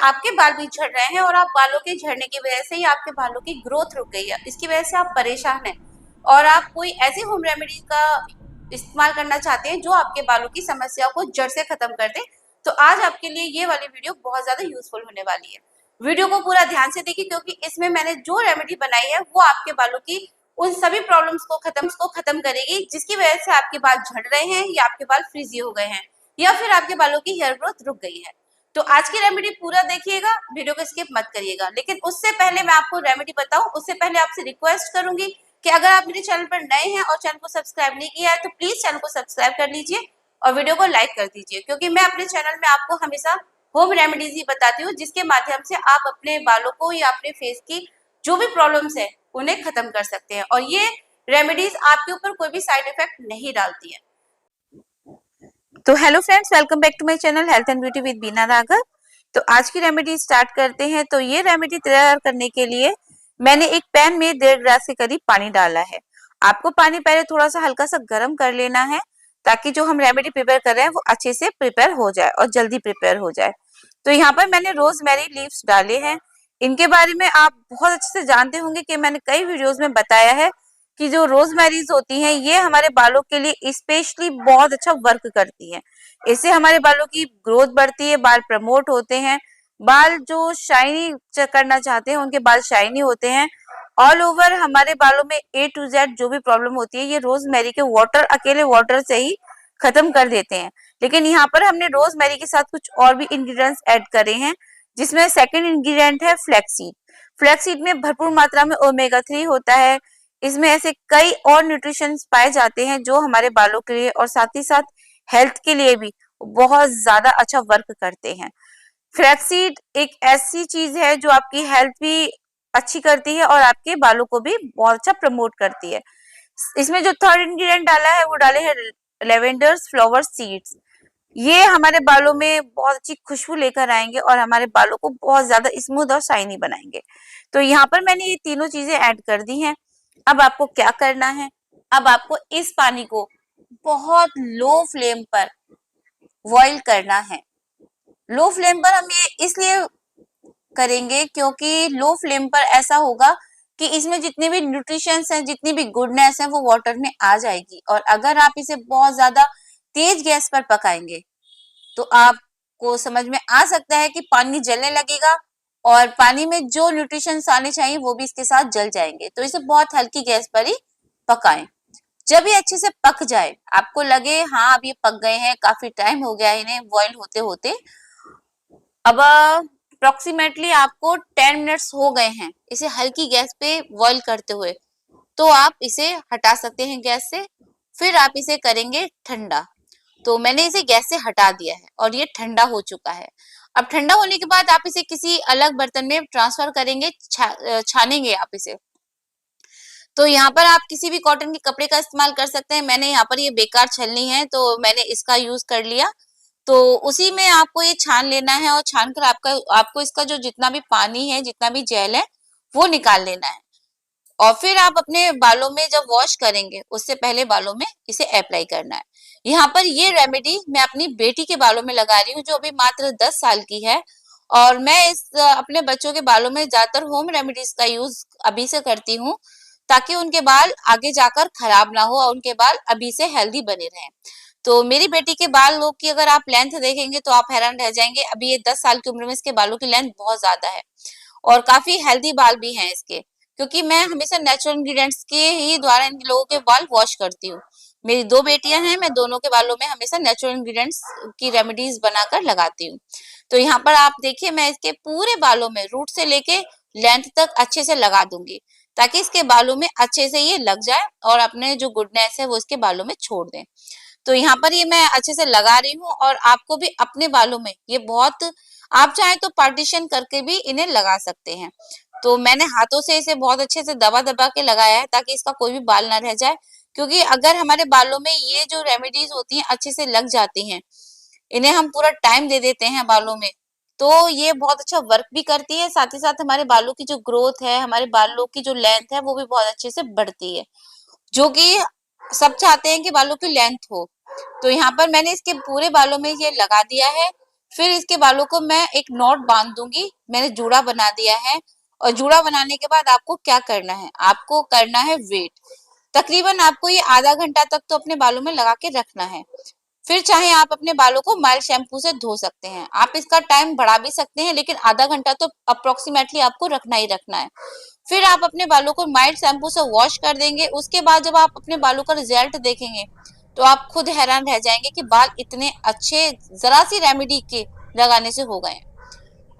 आपके बाल भी झड़ रहे हैं और आप बालों के झड़ने की वजह से ही आपके बालों की ग्रोथ रुक गई है, इसकी वजह से आप परेशान हैं और आप कोई ऐसी होम रेमेडी का इस्तेमाल करना चाहते हैं जो आपके बालों की समस्या को जड़ से खत्म कर दे, तो आज आपके लिए ये वाली वीडियो बहुत ज्यादा यूजफुल होने वाली है। वीडियो को पूरा ध्यान से देखिए क्योंकि इसमें मैंने जो रेमेडी बनाई है वो आपके बालों की उन सभी प्रॉब्लम्स को खत्म करेगी जिसकी वजह से आपके बाल झड़ रहे हैं या आपके बाल फ्रीजी हो गए हैं या फिर आपके बालों की हेयर ग्रोथ रुक गई है। तो आज की रेमेडी पूरा देखिएगा, वीडियो को स्किप मत करिएगा। लेकिन उससे पहले मैं आपको रेमेडी बताऊं उससे पहले आपसे रिक्वेस्ट करूंगी कि अगर आप मेरे चैनल पर नए हैं और चैनल को सब्सक्राइब नहीं किया है तो प्लीज चैनल को सब्सक्राइब कर लीजिए और वीडियो को लाइक कर दीजिए, क्योंकि मैं अपने चैनल में आपको हमेशा होम रेमेडीज ही बताती हूँ जिसके माध्यम से आप अपने बालों को या अपने फेस की जो भी प्रॉब्लम्स है उन्हें खत्म कर सकते हैं और ये रेमेडीज आपके ऊपर कोई भी साइड इफेक्ट नहीं डालती है। तो hello friends, welcome back to my channel health and beauty with Beena Raghav. तो आज की रेमेडी स्टार्ट करते हैं। तो ये रेमेडी तैयार करने के लिए मैंने एक पैन में 1.5 गिलास के करीब पानी डाला है। आपको पानी पहले थोड़ा सा हल्का सा गर्म कर लेना है ताकि जो हम रेमेडी प्रिपेयर कर रहे हैं वो अच्छे से प्रिपेयर हो जाए और जल्दी प्रिपेयर हो जाए। तो यहाँ पर मैंने रोजमेरी लीव्स डाले हैं। इनके बारे में आप बहुत अच्छे से जानते होंगे कि मैंने कई वीडियोस में बताया है कि जो रोजमेरीज होती हैं ये हमारे बालों के लिए स्पेशली बहुत अच्छा वर्क करती हैं। इससे हमारे बालों की ग्रोथ बढ़ती है, बाल प्रमोट होते हैं, बाल जो शाइनी करना चाहते हैं उनके बाल शाइनी होते हैं। ऑल ओवर हमारे बालों में A to Z जो भी प्रॉब्लम होती है ये रोजमेरी के वाटर, अकेले वाटर से ही खत्म कर देते हैं। लेकिन यहाँ पर हमने रोजमेरी के साथ कुछ और भी इंग्रेडिएंट्स ऐड करे हैं जिसमें सेकंड इंग्रेडिएंट है फ्लैक्सीड। फ्लैक्सीड में भरपूर मात्रा में ओमेगा 3 होता है। इसमें ऐसे कई और न्यूट्रिशन पाए जाते हैं जो हमारे बालों के लिए और साथ ही साथ हेल्थ के लिए भी बहुत ज्यादा अच्छा वर्क करते हैं। फ्लैक्सीड एक ऐसी चीज है जो आपकी हेल्थ भी अच्छी करती है और आपके बालों को भी बहुत अच्छा प्रमोट करती है। इसमें जो थर्ड इंग्रेडिएंट डाला है वो डाले हैं लेवेंडर्स फ्लावर सीड्स। ये हमारे बालों में बहुत अच्छी खुशबू लेकर आएंगे और हमारे बालों को बहुत ज्यादा स्मूथ और शाइनी बनाएंगे। तो यहाँ पर मैंने ये तीनों चीजें ऐड कर दी हैं। अब आपको क्या करना है, अब आपको इस पानी को बहुत लो फ्लेम पर बॉईल करना है। लो फ्लेम पर हम ये इसलिए करेंगे क्योंकि लो फ्लेम पर ऐसा होगा कि इसमें जितने भी न्यूट्रिशंस हैं, जितनी भी गुडनेस है वो वाटर में आ जाएगी। और अगर आप इसे बहुत ज्यादा तेज गैस पर पकाएंगे तो आपको समझ में आ सकता है कि पानी जलने लगेगा और पानी में जो न्यूट्रिशंस आने चाहिए वो भी इसके साथ जल जाएंगे। तो इसे बहुत हल्की गैस पर ही पकाएं। जब ये अच्छे से पक जाए, आपको लगे हाँ अब ये पक गए हैं, काफी टाइम हो गया इन्हें बॉईल होते होते, अब अप्रोक्सीमेटली आपको 10 मिनट्स हो गए हैं इसे हल्की गैस पे बॉईल करते हुए, तो आप इसे हटा सकते हैं गैस से। फिर आप इसे करेंगे ठंडा। तो मैंने इसे गैस से हटा दिया है और ये ठंडा हो चुका है। अब ठंडा होने के बाद आप इसे किसी अलग बर्तन में ट्रांसफर करेंगे, छानेंगे आप इसे। तो यहाँ पर आप किसी भी कॉटन के कपड़े का इस्तेमाल कर सकते हैं। मैंने यहाँ पर ये बेकार छलनी है तो मैंने इसका यूज कर लिया। तो उसी में आपको ये छान लेना है और छान कर आपको इसका जो जितना भी पानी है, जितना भी जेल है वो निकाल लेना है। और फिर आप अपने बालों में जब वॉश करेंगे उससे पहले बालों में इसे अप्लाई करना है। यहाँ पर ये रेमेडी मैं अपनी बेटी के बालों में लगा रही हूँ जो अभी मात्र 10 साल की है। और मैं अपने बच्चों के बालों में ज्यादातर होम रेमेडीज का यूज अभी से करती हूँ ताकि उनके बाल आगे जाकर खराब ना हो और उनके बाल अभी से हेल्दी बने रहें। तो मेरी बेटी के बालों की अगर आप लेंथ देखेंगे तो आप हैरान रह जाएंगे। अभी ये 10 साल की उम्र में इसके बालों की लेंथ बहुत ज्यादा है और काफी हेल्दी बाल भी हैं इसके, क्योंकि मैं हमेशा नेचुरल इंग्रेडिएंट्स के ही द्वारा इन लोगों के बाल वॉश करती हूँ। मेरी 2 बेटियां हैं, मैं दोनों के बालों में हमेशा नेचुरल इंग्रेडिएंट्स की रेमेडीज बनाकर लगाती हूँ। तो यहाँ पर आप देखिए मैं इसके पूरे बालों में रूट से लेके लेंथ तक अच्छे से लगा दूंगी ताकि इसके बालों में अच्छे से ये लग जाए और अपने जो गुडनेस है वो इसके बालों में छोड़ दें। तो यहाँ पर ये मैं अच्छे से लगा रही हूँ और आपको भी अपने बालों में ये बहुत, आप चाहे तो पार्टीशन करके भी इन्हें लगा सकते हैं। तो मैंने हाथों से इसे बहुत अच्छे से दबा दबा के लगाया है ताकि इसका कोई भी बाल ना रह जाए, क्योंकि अगर हमारे बालों में ये जो रेमेडीज होती हैं अच्छे से लग जाती हैं, इन्हें हम पूरा टाइम दे देते हैं बालों में, तो ये बहुत अच्छा वर्क भी करती है। साथ ही साथ हमारे बालों की जो ग्रोथ है, हमारे बालों की जो लेंथ है वो भी बहुत अच्छे से बढ़ती है, जो कि सब चाहते हैं कि बालों की लेंथ हो। तो यहाँ पर मैंने इसके पूरे बालों में ये लगा दिया है। फिर इसके बालों को मैं एक नॉट बांध दूंगी। मैंने जूड़ा बना दिया है। और जूड़ा बनाने के बाद आपको क्या करना है, आपको करना है वेट। तकरीबन आपको ये आधा घंटा तक तो अपने बालों में लगा के रखना है। फिर चाहे आप अपने बालों को माइल्ड शैम्पू से धो सकते हैं, आप इसका टाइम बढ़ा भी सकते हैं, लेकिन आधा घंटा तो अप्रोक्सीमेटली आपको रखना ही रखना है। फिर आप अपने बालों को माइल्ड शैम्पू से वॉश कर देंगे। उसके बाद जब आप अपने बालों का रिजल्ट देखेंगे तो आप खुद हैरान रह जाएंगे कि बाल इतने अच्छे जरा सी रेमेडी के लगाने से हो गए हैं।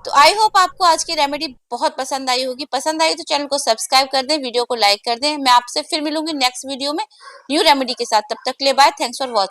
तो आई होप आपको आज की रेमेडी बहुत पसंद आई होगी। पसंद आई तो चैनल को सब्सक्राइब कर दें, वीडियो को लाइक कर दें। मैं आपसे फिर मिलूंगी नेक्स्ट वीडियो में न्यू रेमेडी के साथ। तब तक के लिए बाय, थैंक्स फॉर वॉचिंग।